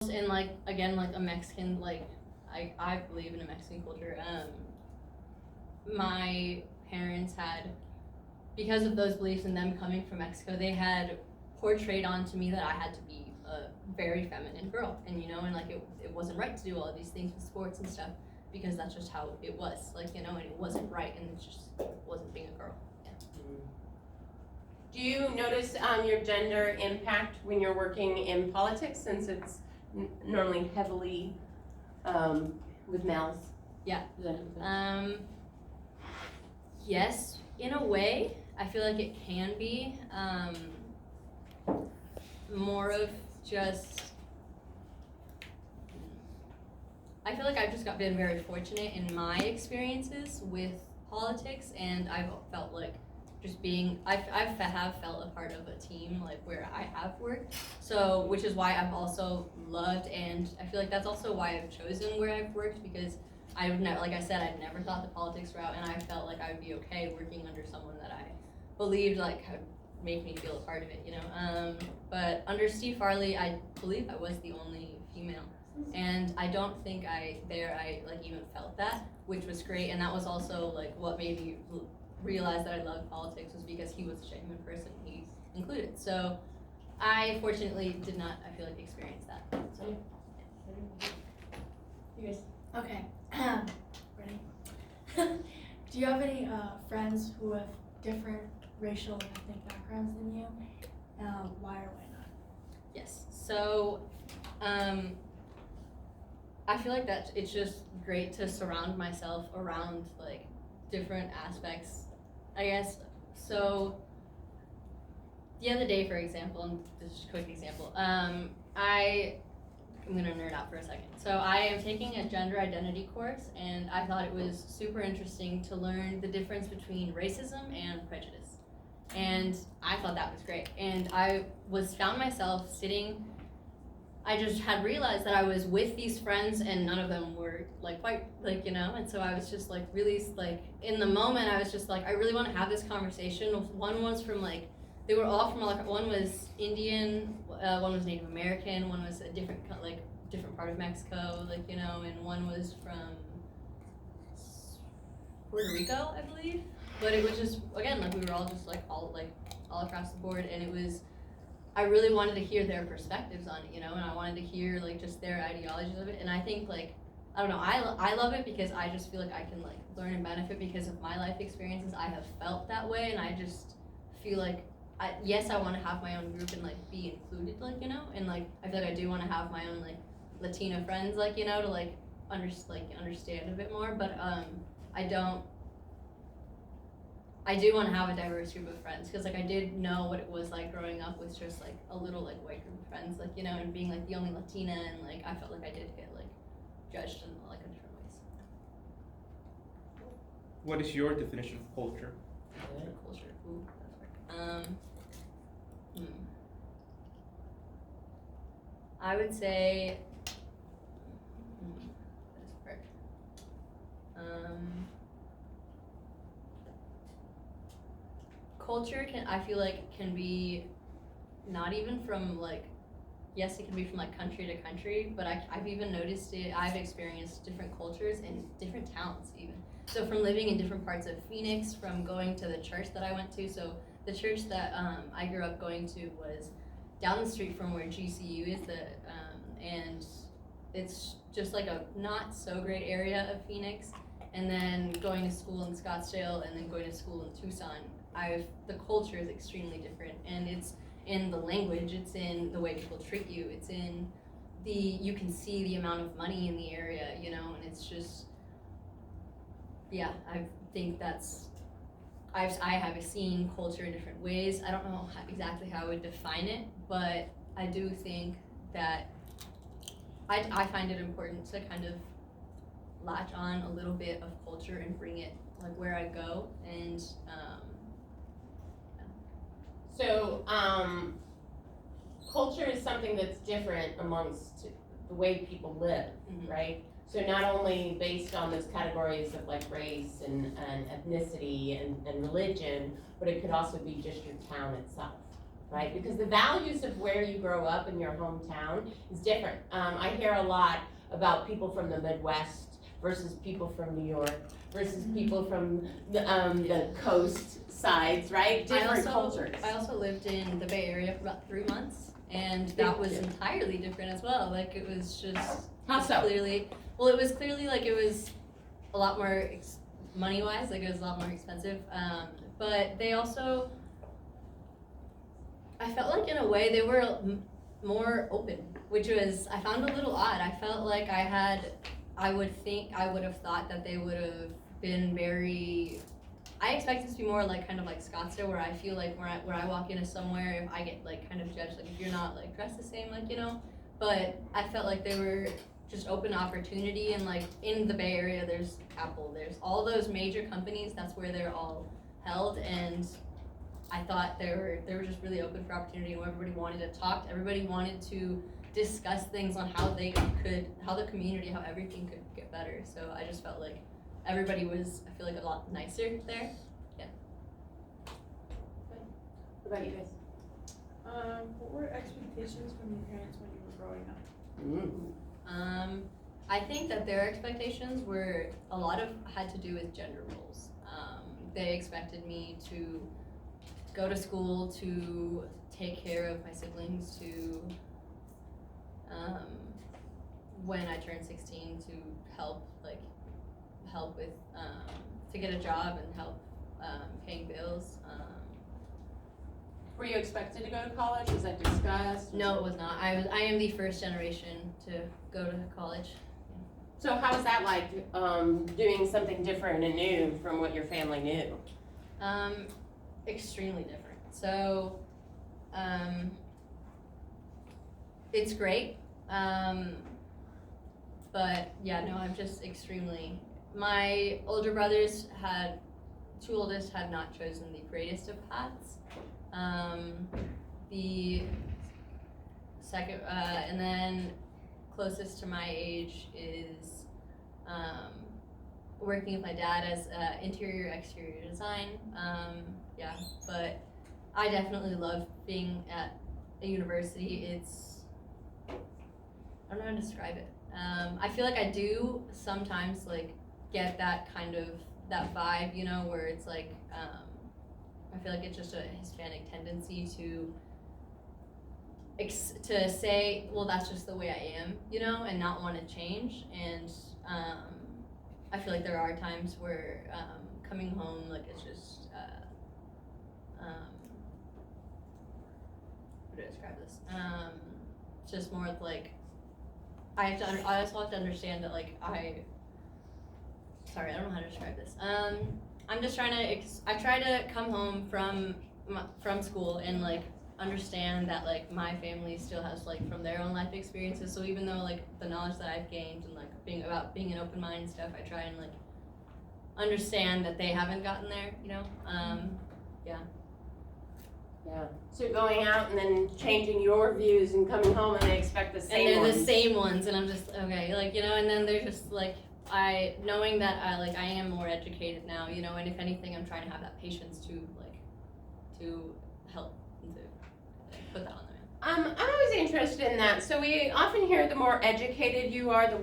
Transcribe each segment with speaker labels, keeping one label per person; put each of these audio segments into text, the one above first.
Speaker 1: And like again, like a Mexican, like I believe in a Mexican culture. My parents had, because of those beliefs and them coming from Mexico, they had portrayed onto me that I had to be a very feminine girl, and and like it wasn't right to do all of these things with sports and stuff because that's just how it was, like and it wasn't right, and it just wasn't being a girl. Yeah.
Speaker 2: Do you notice your gender impact when you're working in politics, since it's normally heavily with males?
Speaker 1: Yeah. Yes, in a way. I feel like it can be more of just. I feel like I've just been very fortunate in my experiences with politics, and I've felt like just being. I have felt a part of a team, like where I have worked. So, which is why I've also loved, and I feel like that's also why I've chosen where I've worked, because I would never, like I said, I'd never thought the politics route, and I felt like I would be okay working under someone that I believed like would make me feel a part of it, But under Steve Farley, I believe I was the only female, and I don't think I like even felt that, which was great, and that was also like what made me realize that I loved politics, was because he was a genuine person he included. So I fortunately did not, I feel like, experience that. So
Speaker 2: you guys.
Speaker 3: Okay. Ready? Do you have any friends who have different racial and ethnic backgrounds than you? Why or why not?
Speaker 1: Yes. So I feel like that it's just great to surround myself around like different aspects, I guess. So the other day, for example, and this is a quick example, I'm gonna nerd out for a second. So I am taking a gender identity course, and I thought it was super interesting to learn the difference between racism and prejudice. And I thought that was great. And I found myself sitting, I just had realized that I was with these friends and none of them were like white, and so I was just like really like in the moment I was just like, I really want to have this conversation. One was from like, they were all from like, one was Indian, one was Native American, one was a different part of Mexico, and one was from Puerto Rico, I believe. But it was just, again, like we were all just like all across the board, and it was, I really wanted to hear their perspectives on it, and I wanted to hear like just their ideologies of it. And I think like, I don't know, I love it because I just feel like I can like learn and benefit because of my life experiences. I have felt that way, and I just feel like yes, I want to have my own group and like be included, and like I feel like I do want to have my own like Latina friends, to like understand a bit more. But I do want to have a diverse group of friends, because like I did know what it was like growing up with just like a little like white group of friends, and being like the only Latina, and like I felt like I did get like judged in like in different ways.
Speaker 4: What is your definition of culture?
Speaker 1: Culture. Ooh, that's hard. I would say. That is hard. Culture I feel like can be not even from like, yes, it can be from like country to country, but I've even noticed it. I've experienced different cultures in different towns even. So from living in different parts of Phoenix, from going to the church that I went to. So the church that I grew up going to was down the street from where GCU is, and it's just like a not so great area of Phoenix. And then going to school in Scottsdale, and then going to school in Tucson, the culture is extremely different, and it's in the language, it's in the way people treat you, it's in you can see the amount of money in the area, and it's just, yeah, I think I have seen culture in different ways. I don't know exactly how I would define it, but I do think that I find it important to kind of latch on a little bit of culture and bring it like where I go, and
Speaker 2: So, culture is something that's different amongst the way people live, right? So not only based on those categories of like race and ethnicity and religion, but it could also be just your town itself. right? Because the values of where you grow up in your hometown is different. I hear a lot about people from the Midwest versus people from New York versus people from the coast sides, right? Different cultures.
Speaker 1: I also lived in the Bay Area for about 3 months, and that was entirely different as well. Like it was just
Speaker 2: How so?
Speaker 1: clearly, well, it was clearly like it was a lot more money wise, like it was a lot more expensive. But they also, I felt like in a way they were more open, which was I found a little odd. I felt like I would have thought that they would have been very. I expect it to be more like kind of like Scottsdale, where I feel like where I walk into somewhere, if I get like kind of judged, like if you're not like dressed the same, like But I felt like they were just open to opportunity, and like in the Bay Area, there's Apple, there's all those major companies. That's where they're all held, and I thought they were just really open for opportunity, and everybody wanted to talk. Everybody wanted to discuss things on how the community, how everything could get better. So I just felt like everybody was, I feel like, a lot nicer there. Yeah.
Speaker 2: What about you guys?
Speaker 5: What were expectations from your parents when you were growing up?
Speaker 1: I think that their expectations were a lot of had to do with gender roles. They expected me to go to school, to take care of my siblings, to when I turned 16 to help with to get a job and help paying bills.
Speaker 2: Were you expected to go to college? Was that discussed?
Speaker 1: No, it was not. I am the first generation to go to college.
Speaker 2: So how was that like, doing something different and new from what your family knew?
Speaker 1: Extremely different. So, it's great. But yeah, no, I'm just extremely. My older brothers two oldest had not chosen the greatest of paths. The second, and then closest to my age is working with my dad as interior exterior design. Yeah, but I definitely love being at a university. I don't know how to describe it. I feel like I do sometimes like get that kind of that vibe, where it's like I feel like it's just a Hispanic tendency to say, well, that's just the way I am, and not want to change. And I feel like there are times where coming home, like it's just how do I describe this? It's just more of like I also have to understand that like I don't know how to describe this. I'm just trying to I try to come home from school and like understand that like my family still has like from their own life experiences. So even though like the knowledge that I've gained and like being an open mind and stuff, I try and like understand that they haven't gotten there.
Speaker 2: Yeah. So going out and then changing your views and coming home and they expect the same
Speaker 1: and they're
Speaker 2: ones.
Speaker 1: the same ones, and I'm just okay, like and then they're just like knowing that I am more educated now, and if anything, I'm trying to have that patience to help and to put that on them.
Speaker 2: I'm always interested in that. So we often hear the more educated you are, the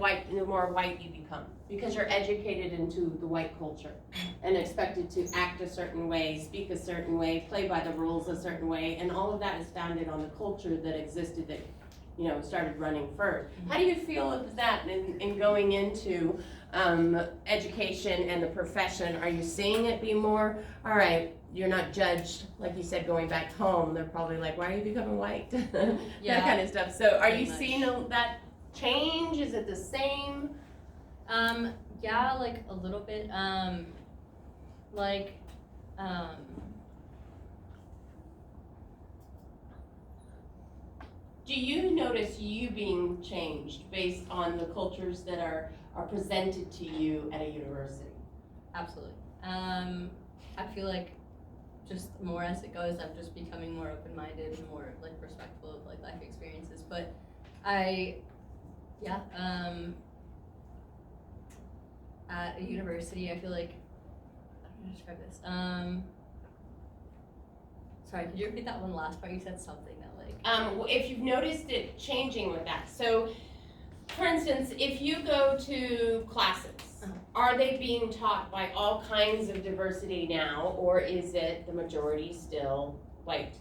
Speaker 2: more white you become, because you're educated into the white culture and expected to act a certain way, speak a certain way, play by the rules a certain way, and all of that is founded on the culture that existed that started running first. How do you feel of that in going into education and the profession? Are you seeing it be more, all right, you're not judged, like you said, going back home, they're probably like, why are you becoming white?
Speaker 1: Yeah,
Speaker 2: that kind of stuff. So are you
Speaker 1: much.
Speaker 2: seeing that change? Is it the same?
Speaker 1: Yeah, like a little bit.
Speaker 2: Do you notice you being changed based on the cultures that are presented to you at a university?
Speaker 1: Absolutely. I feel like just more as it goes, I'm just becoming more open-minded and more like respectful of like life experiences. But at a university, I feel like, I don't know how to describe this. Sorry, could you repeat that one last part? You said something that like.
Speaker 2: If you've noticed it changing with that. So, for instance, if you go to classes, are they being taught by all kinds of diversity now, or is it the majority still white,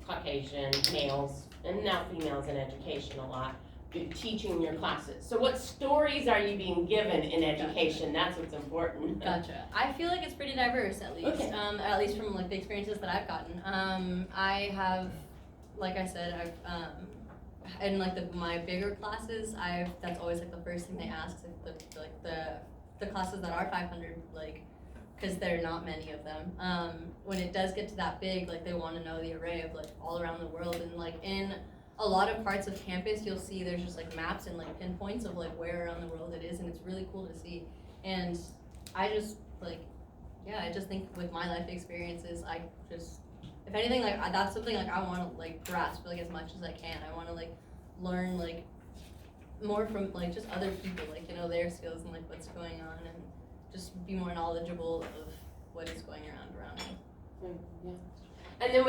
Speaker 2: Caucasian males, and now females in education a lot, teaching your classes? So what stories are you being given in education? That's what's important.
Speaker 1: Gotcha. I feel like it's pretty diverse, at least.
Speaker 2: Okay.
Speaker 1: At least from like the experiences that I've gotten. I have, like I said, I've in like my bigger classes, that's always like the first thing they ask, like the classes that are 500, like, because there are not many of them. When it does get to that big, like they want to know the array of like all around the world, and like in a lot of parts of campus, you'll see there's just like maps and like pinpoints of like where around the world it is, and it's really cool to see. And I just like, yeah, I just think with my life experiences, I just, if anything, like that's something like I want to like grasp like as much as I can. I want to like learn like more from like just other people, like, you know, their skills and like what's going on, and just be more knowledgeable of what is going around me.
Speaker 2: Yeah. And then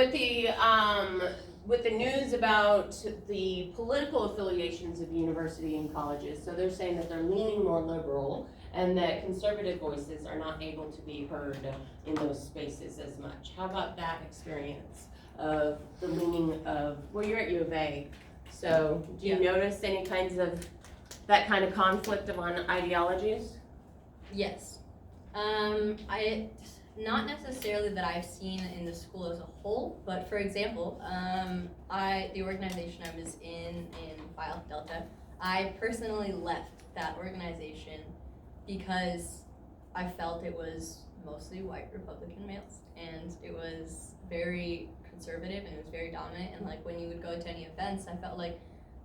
Speaker 2: with the news about the political affiliations of university and colleges, so they're saying that they're leaning more liberal and that conservative voices are not able to be heard in those spaces as much. How about that experience of the leaning of, well, you're at U of A, so do you notice any kinds of, that kind of conflict on ideologies?
Speaker 1: Yes. Not necessarily that I've seen in the school as a whole, but for example, the organization I was in Phi Alpha Delta, I personally left that organization because I felt it was mostly white Republican males, and it was very conservative, and it was very dominant, and like when you would go to any events, I felt like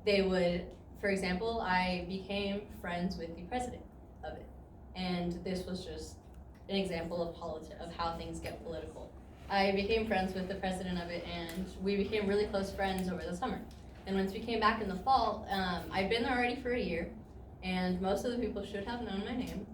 Speaker 1: they would, for example, I became friends with the president of it, and this was just an example of how things get political. I became friends with the president of it, and we became really close friends over the summer. And once we came back in the fall, I'd been there already for a year, and most of the people should have known my name.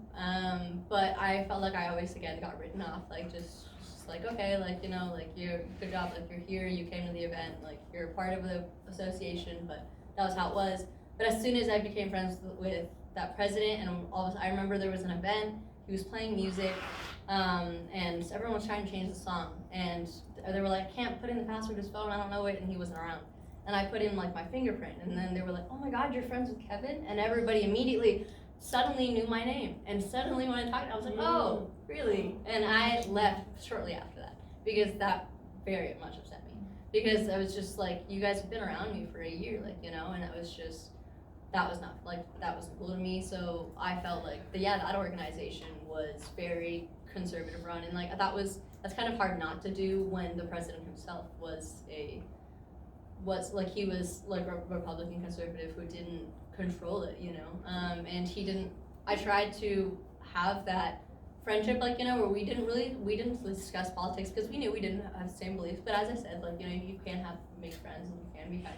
Speaker 1: But I felt like I always again got written off, like just like, okay, like, you know, like you're good job, like you're here, you came to the event, like you're a part of the association, but that was how it was. But as soon as I became friends with that president, and I remember there was an event. He was playing music, and everyone was trying to change the song, and they were like, can't put in the password to his phone, I don't know it, and he wasn't around. And I put in like my fingerprint, and then they were like, oh my God, you're friends with Kevin? And everybody immediately suddenly knew my name, and suddenly when I talked, I was like, oh, really? And I left shortly after that, because that very much upset me. Because I was just like, you guys have been around me for a year, like, you know, and it was just, that was not, like, that wasn't cool to me, so I felt like, that organization was very conservative run, and like, that's kind of hard not to do when the president himself was he was like a Republican conservative who didn't control it, you know, and I tried to have that friendship, like, you know, where we didn't discuss politics, because we knew we didn't have the same beliefs, but as I said, like, you know, you can make friends, and you can be kind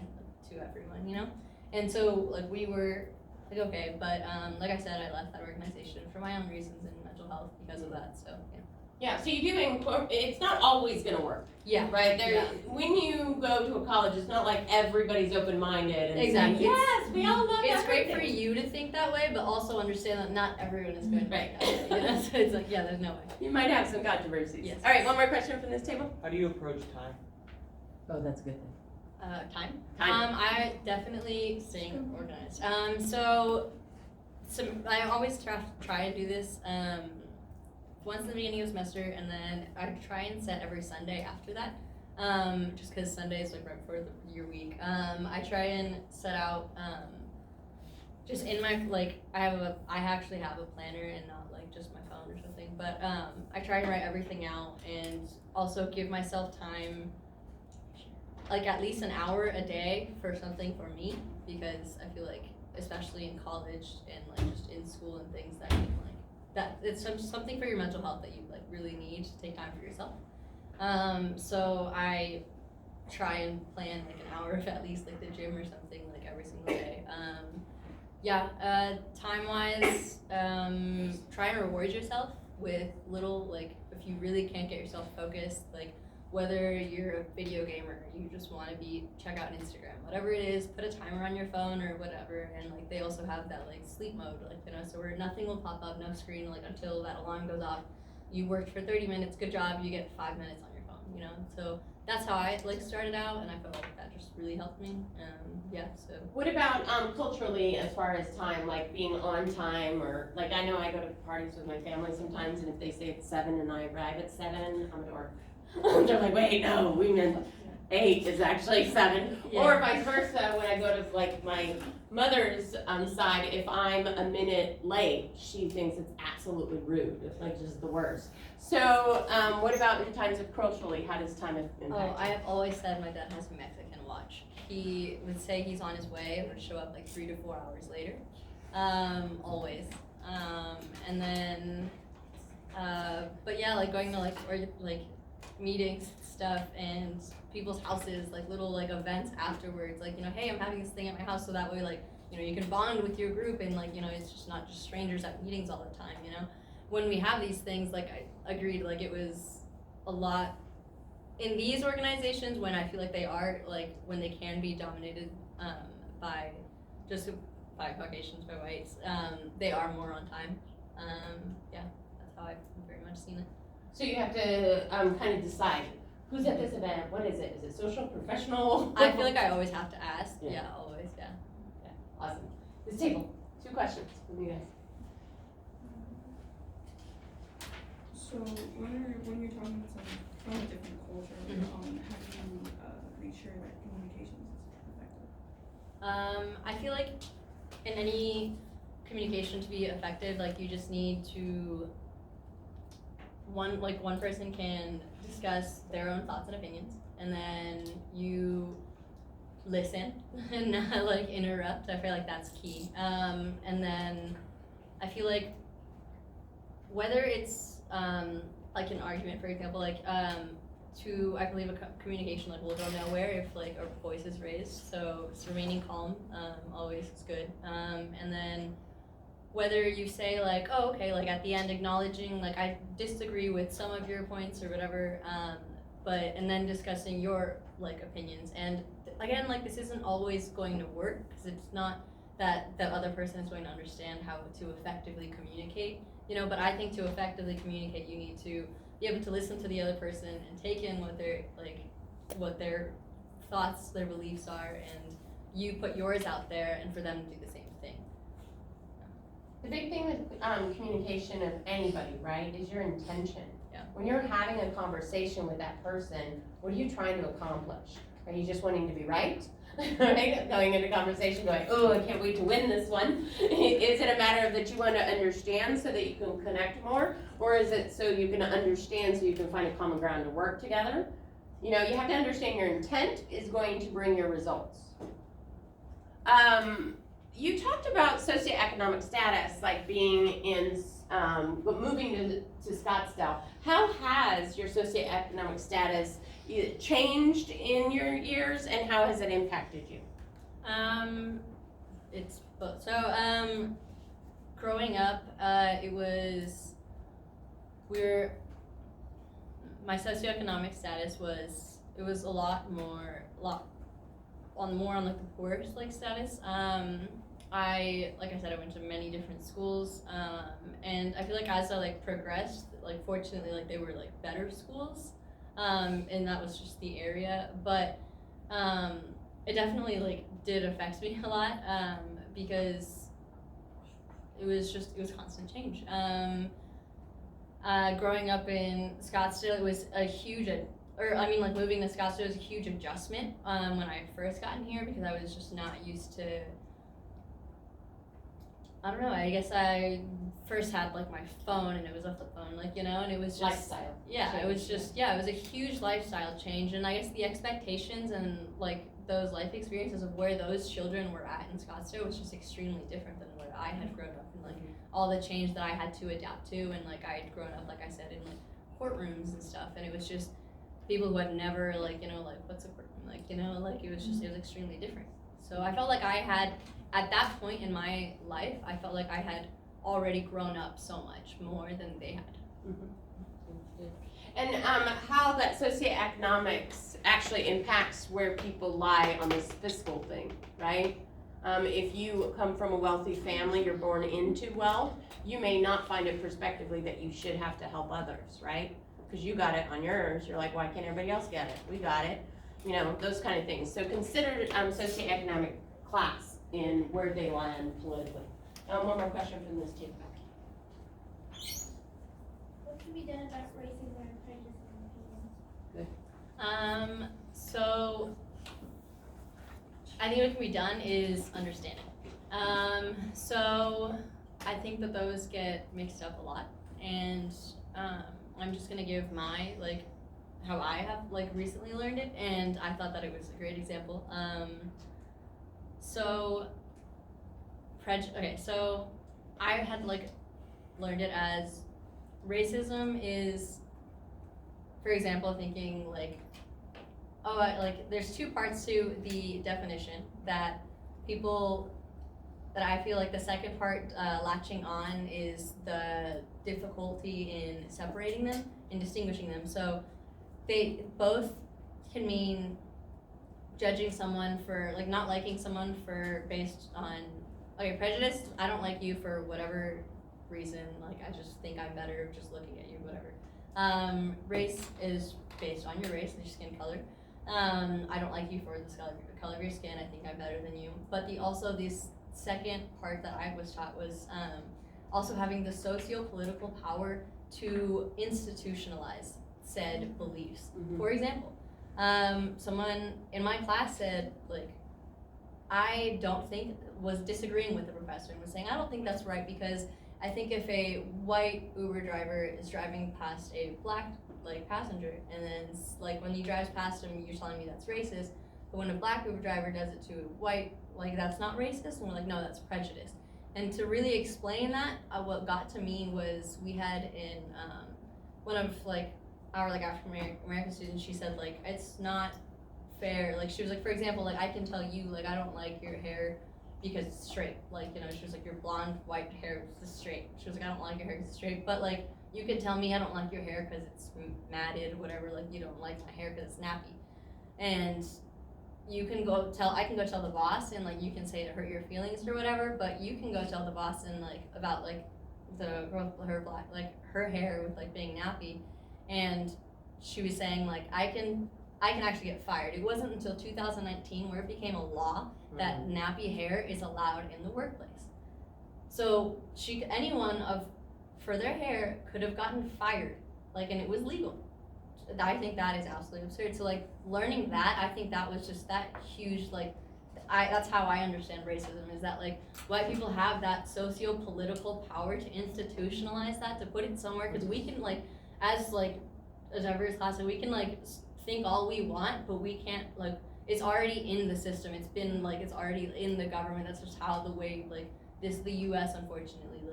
Speaker 1: to everyone, you know. And so, like, we were, like, okay, but, like I said, I left that organization for my own reasons and mental health because of that, so, yeah.
Speaker 2: Yeah, so you do, it's not always gonna work,
Speaker 1: Yeah.
Speaker 2: right?
Speaker 1: Yeah.
Speaker 2: When you go to a college, it's not like everybody's open-minded and
Speaker 1: Exactly.
Speaker 2: saying, yes, we all love
Speaker 1: It's great for
Speaker 2: everything."
Speaker 1: you to think that way, but also understand that not everyone is going to
Speaker 2: Right.
Speaker 1: think that way, you know? So it's like, yeah, there's no way.
Speaker 2: You might have some controversies.
Speaker 1: Yes.
Speaker 2: All right, one more question from this table.
Speaker 4: How do you approach time?
Speaker 2: Oh, that's a good thing.
Speaker 1: Time?
Speaker 2: Time.
Speaker 1: I definitely staying organized. So I always try and do this, once in the beginning of the semester, and then I try and set every Sunday after that, just because Sunday is like right before your week. I try and set out, just in my, like, I actually have a planner and not like just my phone or something, but I try and write everything out, and also give myself time, like at least an hour a day for something for me, because I feel like, especially in college and like just in school and things, that can like, that it's something for your mental health that you like really need to take time for yourself. So I try and plan like an hour of at least like the gym or something like every single day. Time wise, try and reward yourself with little, like, if you really can't get yourself focused, like whether you're a video gamer, you just want to check out Instagram, whatever it is, put a timer on your phone or whatever. And like they also have that like sleep mode, like, you know, so where nothing will pop up, no screen, like until that alarm goes off. You worked for 30 minutes, good job, you get 5 minutes on your phone, you know. So that's how I like started out, and I felt like that just really helped me. Yeah, so.
Speaker 2: What about culturally, as far as time, like being on time, or like I know I go to parties with my family sometimes, and if they say it's 7 and I arrive at 7, I'm a dork. They're like, wait, no, we meant 8 is actually 7.
Speaker 1: Yeah.
Speaker 2: Or vice versa, when I go to like my mother's side, if I'm a minute late, she thinks it's absolutely rude. It's like just the worst. So what about in times of culturally, how does time impact you?
Speaker 1: I have always said my dad has a Mexican watch. He would say he's on his way, would show up like 3 to 4 hours later, always. And then, but yeah, like going to like meetings and stuff and people's houses, like little like events afterwards, like, you know, hey, I'm having this thing at my house, so that way, like, you know, you can bond with your group, and like, you know, it's just not just strangers at meetings all the time, you know. When we have these things, like I agreed, like it was a lot in these organizations when I feel like they are, like when they can be dominated by Caucasians, by whites, they are more on time. Yeah, that's how I've very much seen it.
Speaker 2: So you have to kind of decide who's at this event, what is it? Is it social, professional?
Speaker 1: I feel like I always have to ask.
Speaker 2: Yeah.
Speaker 1: Yeah, always, yeah.
Speaker 2: Yeah, awesome. This table, 2 questions from you guys.
Speaker 5: So when you're talking to someone from a different culture, how do you make sure that communication is effective?
Speaker 1: I feel like in any communication to be effective, like you just need to one person can discuss their own thoughts and opinions, and then you listen and not like interrupt. I feel like that's key. And then I feel like whether it's like an argument, for example, like I believe a communication like will go nowhere if like our voice is raised. So it's remaining calm always is good. And then whether you say like, oh, okay, like at the end acknowledging like I disagree with some of your points or whatever, and then discussing your like opinions. And again, like this isn't always going to work because it's not that the other person is going to understand how to effectively communicate, you know. But I think to effectively communicate, you need to be able to listen to the other person and take in what their thoughts, their beliefs are, and you put yours out there, and for them to do the same thing.
Speaker 2: The big thing with communication of anybody, right, is your intention.
Speaker 1: Yeah.
Speaker 2: When you're having a conversation with that person, what are you trying to accomplish? Are you just wanting to be right? Right? Going into conversation going, oh, I can't wait to win this one. Is it a matter of that you want to understand so that you can connect more? Or is it so you can understand so you can find a common ground to work together? You know, you have to understand your intent is going to bring your results. You talked about socioeconomic status, like being in, but moving to Scottsdale. How has your socioeconomic status changed in your years, and how has it impacted you?
Speaker 1: It's both. So, growing up, my socioeconomic status was a lot more on like the poorest like status. Like I said, I went to many different schools, and I feel like as I like progressed, like fortunately, like they were like better schools, and that was just the area. But it definitely like did affect me a lot, because it was constant change. Growing up in Scottsdale, it was a huge, like moving to Scottsdale was a huge adjustment when I first got in here, because I was just not used to. I don't know, I guess I first had like my phone, and it was a flip phone, like, you know, and it was just
Speaker 2: Lifestyle.
Speaker 1: Yeah, it was just, yeah, it was a huge lifestyle change, and I guess the expectations and like those life experiences of where those children were at in Scottsdale was just extremely different than where I had grown up, and like all the change that I had to adapt to, and like I had grown up, like I said, in like courtrooms and stuff, and it was just people who had never like, you know, like what's a courtroom, like, you know, like it was extremely different. So I felt like I had, at that point in my life, I felt like I had already grown up so much more than they had.
Speaker 2: Mm-hmm. And how that socioeconomics actually impacts where people lie on this fiscal thing, right? If you come from a wealthy family, you're born into wealth, you may not find it prospectively that you should have to help others, right? Because you got it on yours, you're like, why can't everybody else get it? We got it, you know, those kind of things. So consider socioeconomic class in where they land politically. One more question from this team.
Speaker 6: What can be done about racism and prejudice in your opinion?
Speaker 1: So I think what can be done is understanding. So I think that those get mixed up a lot, and I'm just gonna give my how I have recently learned it, and I thought that it was a great example. So I had learned it as racism is, for example, thinking there's two parts to the definition that I feel like the second part latching on is the difficulty in separating them and distinguishing them. So they both can mean judging someone for not liking someone for based on prejudice. I don't like you for whatever reason, I just think I'm better just looking at you, whatever. Race is based on your race, your skin color. I don't like you for the color of your skin, I think I'm better than you. But this second part that I was taught was also having the socio-political power to institutionalize said beliefs.
Speaker 2: Mm-hmm.
Speaker 1: For example, someone in my class said, was disagreeing with the professor and was saying, I don't think that's right, because I think if a white Uber driver is driving past a black passenger, and then when he drives past him, you're telling me that's racist, but when a black Uber driver does it to a white, that's not racist? And we're like, no, that's prejudice. And to really explain that, what got to me was we had in one of our African American students, she said it's not fair. She was for example, I can tell you I don't like your hair because it's straight. She was your blonde white hair is straight. She was I don't like your hair because it's straight. But you can tell me I don't like your hair because it's matted, whatever. You don't like my hair because it's nappy. And you can I can go tell the boss, and you can say it hurt your feelings or whatever. But you can go tell the boss and about the girl, her hair with being nappy. And she was saying I can actually get fired. It wasn't until 2019 where it became a law that nappy hair is allowed in the workplace. So anyone for their hair could have gotten fired, and it was legal. I think that is absolutely absurd. So learning that, I think that was just that huge that's how I understand racism, is that white people have that socio-political power to institutionalize that, to put it somewhere, because we can as a diverse class, we can think all we want, but we can't it's already in the system. It's been it's already in the government. That's just how the way the US, unfortunately,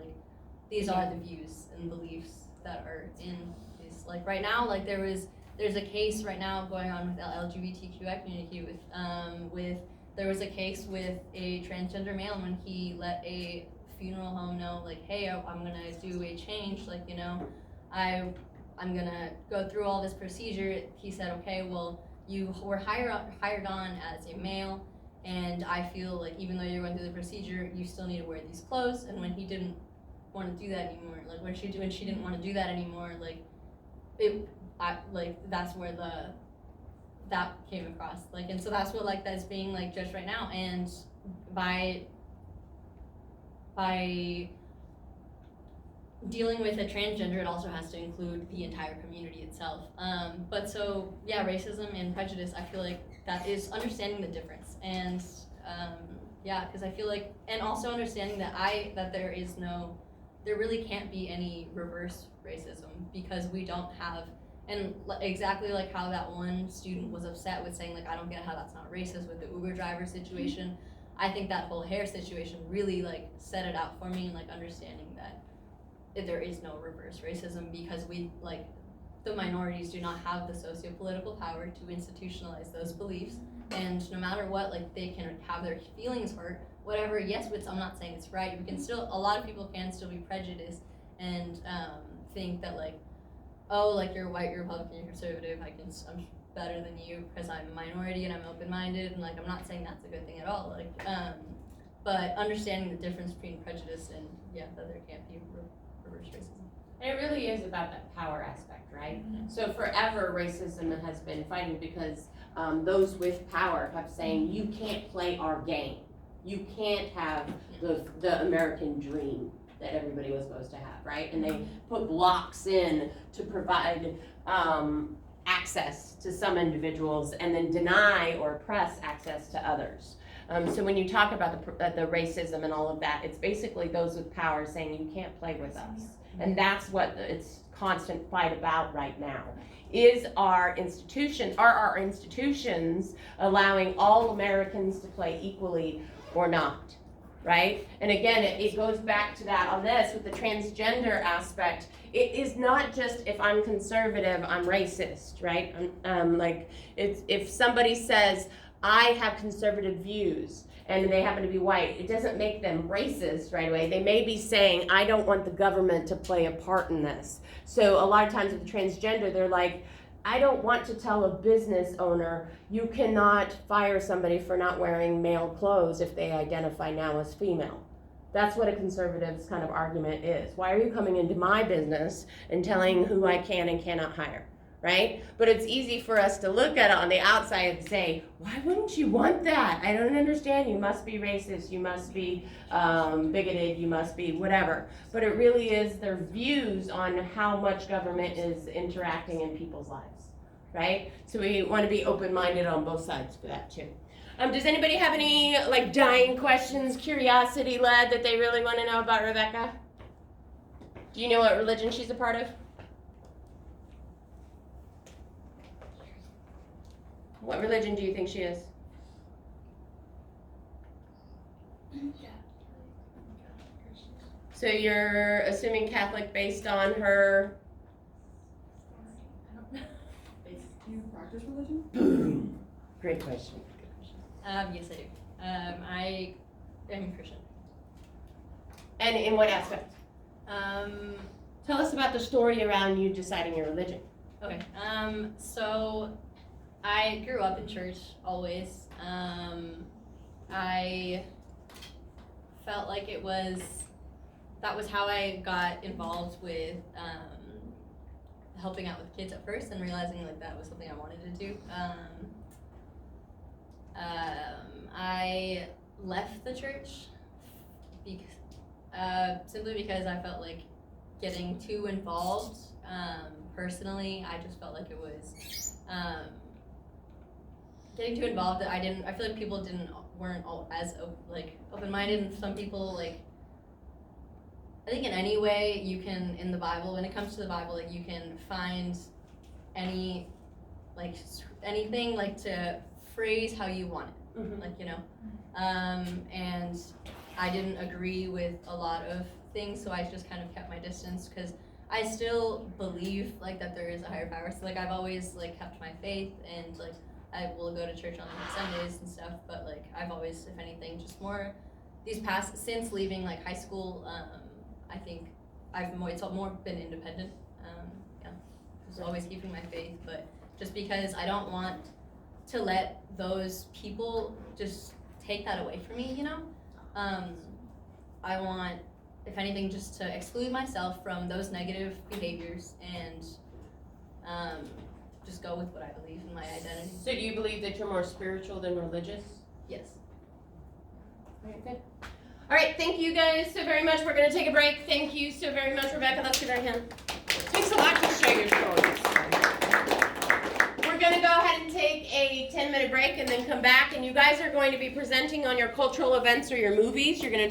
Speaker 1: these are the views and beliefs that are in this right now. There's a case right now going on with the LGBTQI community with there was a case with a transgender male, when he let a funeral home know hey, I'm gonna do a change, I'm gonna go through all this procedure. He said, okay, well, you were hired on as a male, and I feel even though you're going through the procedure, you still need to wear these clothes. And when he didn't want to do that anymore, when she didn't want to do that anymore, that's where that came across, and so that's what that's being judged right now. And by dealing with a transgender, it also has to include the entire community itself. But so, yeah, racism and prejudice, I feel that is understanding the difference. And because I feel and also understanding that there really can't be any reverse racism, because we don't have, and exactly how that one student was upset with saying I don't get how that's not racist with the Uber driver situation. Mm-hmm. I think that whole hair situation really set it out for me, and understanding that there is no reverse racism, because we the minorities do not have the socio-political power to institutionalize those beliefs, and no matter what, they can have their feelings hurt, whatever. Yes, which I'm not saying it's right. We can still, a lot of people can still be prejudiced and think that oh, like you're white, you're Republican, you're conservative, I'm better than you because I'm a minority and I'm open-minded, and like I'm not saying that's a good thing at all. Like, but understanding the difference between prejudice and that there can't be reverse racism.
Speaker 2: And it really is about that power aspect, right? So forever racism has been fighting because those with power kept saying, you can't play our game. You can't have the American dream that everybody was supposed to have, right? And they put blocks in to provide access to some individuals and then deny or oppress access to others. So when you talk about the racism and all of that, it's basically those with power saying you can't play with us. And that's what it's constant fight about right now. Are our institutions allowing all Americans to play equally or not, right? And again, it goes back to that on this with the transgender aspect. It is not just if I'm conservative, I'm racist, right? Like if somebody says, I have conservative views and they happen to be white, it doesn't make them racist right away. They may be saying, I don't want the government to play a part in this. So a lot of times with the transgender, they're like, I don't want to tell a business owner, you cannot fire somebody for not wearing male clothes if they identify now as female. That's what a conservative's kind of argument is. Why are you coming into my business and telling who I can and cannot hire? Right? But it's easy for us to look at it on the outside and say, why wouldn't you want that? I don't understand. You must be racist. You must be bigoted. You must be whatever. But it really is their views on how much government is interacting in people's lives. Right? So we want to be open-minded on both sides for that too. Does anybody have any like dying questions, curiosity-led that they really want to know about Rebecca? Do you know what religion she's a part of? What religion do you think she is? So you're assuming Catholic based on her?
Speaker 5: Do you practice religion?
Speaker 2: Boom. Great question.
Speaker 1: Yes, I do. I am Christian.
Speaker 2: And in what aspect? Tell us about the story around you deciding your religion.
Speaker 1: Okay. So I grew up in church always. I felt like that was how I got involved with helping out with kids at first and realizing like that was something I wanted to do. I left the church simply because I felt like getting too involved personally. I just felt like it was getting too involved that I feel like people weren't all as open-minded, and some people like, I think in any way you can, in the Bible, when it comes to the Bible, like you can find anything like to phrase how you want it, like, you know, and I didn't agree with a lot of things, so I just kind of kept my distance because I still believe like that there is a higher power. So like I've always like kept my faith, and like I will go to church on like Sundays and stuff, but like I've always, if anything, just more since leaving like high school, I think it's more been independent. Just always keeping my faith, but just because I don't want to let those people just take that away from me, you know? I want, if anything, just to exclude myself from those negative behaviors and just go with what I believe in my identity.
Speaker 2: So do you believe that you're more spiritual than religious?
Speaker 1: Yes.
Speaker 2: All right, good. All right, thank you guys so very much. We're going to take a break. Thank you so very much, Rebecca. Let's give her a hand. It takes a lot to share your stories. We're going to go ahead and take a 10-minute break and then come back. And you guys are going to be presenting on your cultural events or your movies. You're going to